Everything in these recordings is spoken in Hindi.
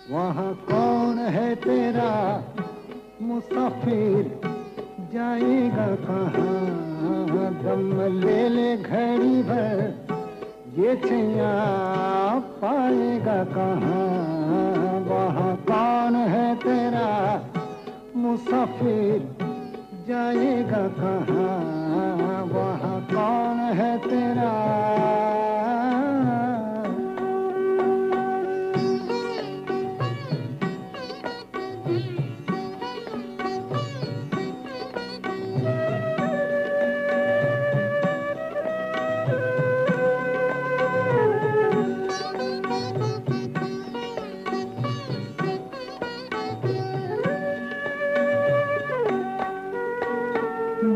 वहाँ कौन है तेरा मुसाफिर, जाएगा कहाँ, दम ले ले घड़ी भर, ये छैया पाएगा कहाँ। वहाँ कौन है तेरा मुसाफिर, जाएगा कहाँ, वहाँ कौन है तेरा।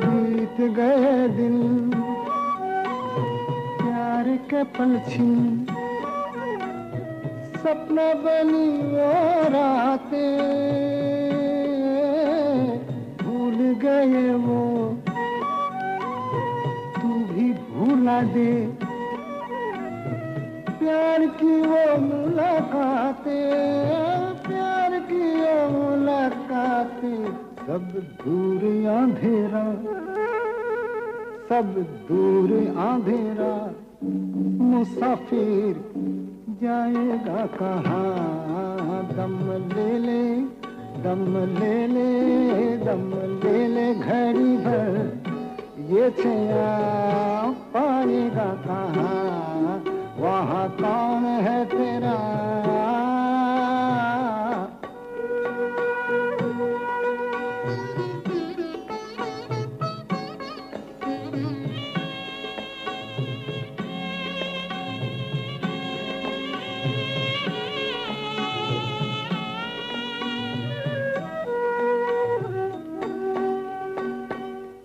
बीत गए दिन प्यार के पल छीन, सपना बनी वो रातें, भूल गए वो तू भी भूला दे, प्यार की वो मुलाकातें, प्यार की वो मुलाकातें। सब दूर अंधेरा, सब दूर अंधेरा, मुसाफिर जाएगा कहाँ, दम ले ले, दम ले ले, दम ले ले घड़ी भर, ये छैया पाएगा कहाँ, वहाँ कौन है तेरा।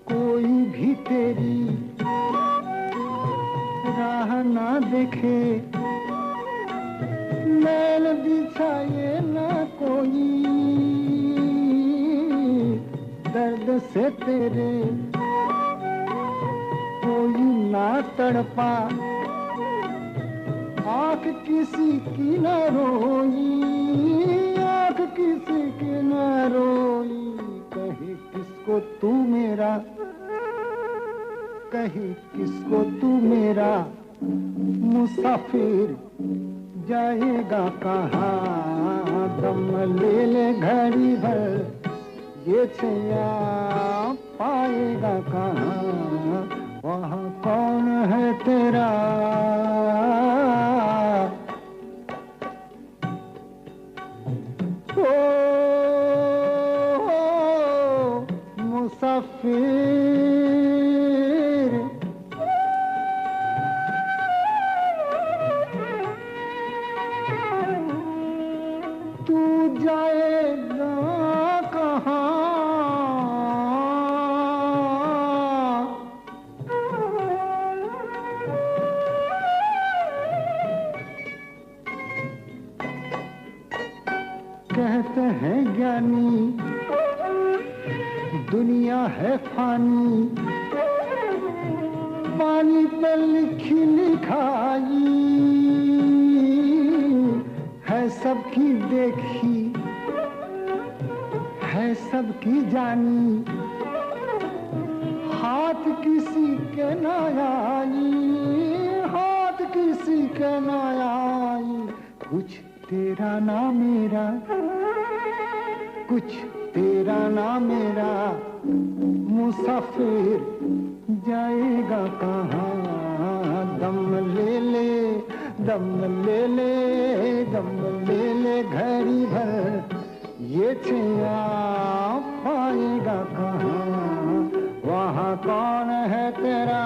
कोई भी तेरी राह ना देखे, मैल बिछाए ना कोई, दर्द से तेरे कोई ना तड़पा, आँख किसी की ना रोई, आँख किसी की ना रोई। कहे किसको तू मेरा, कहे किसको तू मेरा मुसाफिर, जाएगा कहाँ, दम ले ले घड़ी भर, ये छैया पाएगा कहाँ, वहाँ कौन है तेरा। ओ मुसाफिर, तू जाएगा कहाँ, कहते हैं ज्ञानी दुनिया है फानी, पानी पर लिखी लिखाई है, सबकी देखी है, सबकी जानी, हाथ किसी के ना आई, हाथ किसी के ना आई। कुछ तेरा ना मेरा, कुछ तेरा ना मेरा, मुसाफिर जाएगा कहाँ, दम ले ले, दम ले ले, दम ले ले घड़ी भर, ये छैया पाएगा कहाँ, वहाँ कौन है तेरा।